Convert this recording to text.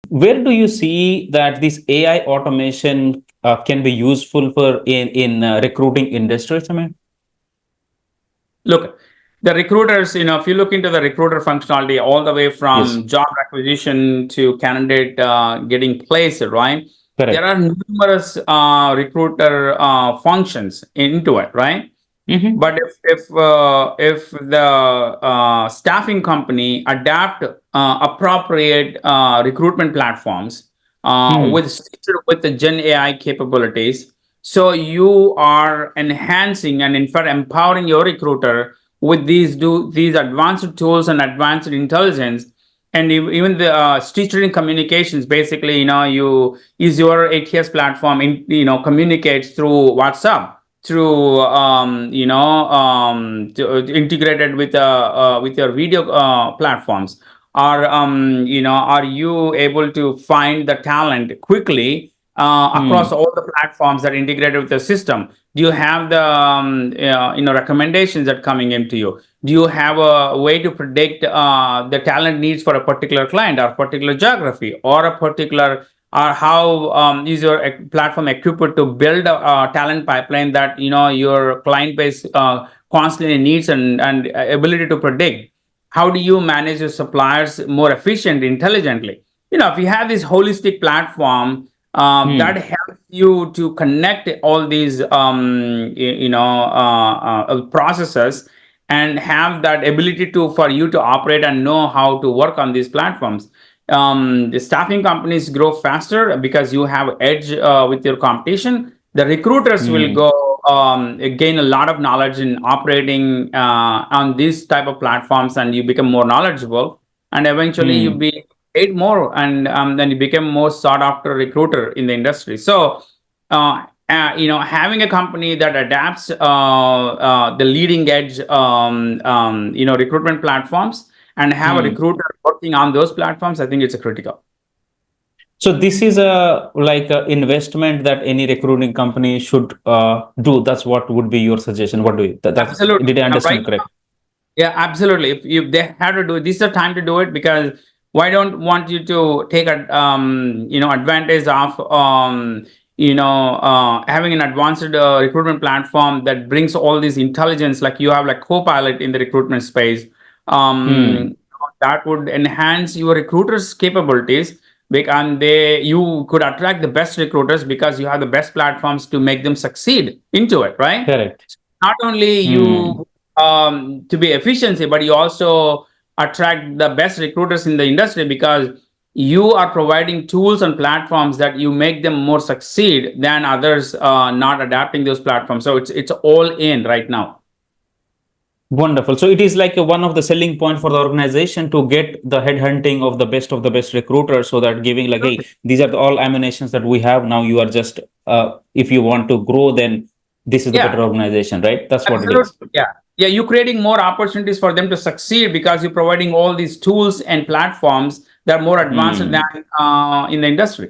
Where do you see that this AI automation can be useful for in recruiting industries? I mean, Look, the recruiters, if you look into the recruiter functionality all the way yes, from job acquisition to candidate getting placed, right? There correct. are numerous recruiter functions into it, right? Mm-hmm. But if the staffing company adapt appropriate recruitment platforms Mm. with the Gen AI capabilities, so you are enhancing and in fact empowering your recruiter with these advanced tools and advanced intelligence, and even the stitching communications. Basically, you use your ATS platform communicates through WhatsApp, through integrated with your video platforms. Are you able to find the talent quickly across Mm. all the platforms that are integrated with the system? Do you have the recommendations that coming into you? Do you have a way to predict the talent needs for a particular client or particular geography or a particular, or how is your platform equipped to build a talent pipeline that your client base constantly needs, and ability to predict? How do you manage your suppliers more efficient, intelligently? If you have this holistic platform that Mm. helps you to connect all these processes, and have that ability to for you to operate and know how to work on these platforms, the staffing companies grow faster because you have edge with your competition. The recruiters will Mm. go gain a lot of knowledge in operating on these type of platforms, and you become more knowledgeable, and eventually you Mm. be paid more, and then you become more sought after recruiter in the industry. So having a company that adapts the leading edge recruitment platforms, and have a Mm. recruiter working on those platforms, I think it's a critical. So this is a like a investment that any recruiting company should do. That's what would be your suggestion. What do you? That's Absolutely. did I Right. understand correct? Yeah, absolutely. If they had to do it, this is the time to do it, because why don't want you to take a advantage of having an advanced recruitment platform that brings all this intelligence, like you have like Copilot in the recruitment space. Mm. That would enhance your recruiters' capabilities, and you could attract the best recruiters because you have the best platforms to make them succeed into it, right? Correct. Not only Mm. you to be efficiency, but you also attract the best recruiters in the industry, because you are providing tools and platforms that you make them more succeed than others not adapting those platforms. So it's all in right now. Wonderful. So it is like one of the selling point for the organization to get the headhunting of the best recruiters, so that giving like, hey, these are the all ammunitions that we have. Now you are just if you want to grow, then this is the better Yeah, organization, right? That's what it is. absolutely. Yeah. Yeah, you're creating more opportunities for them to succeed because you're providing all these tools and platforms that are more advanced than Hmm. in the industry.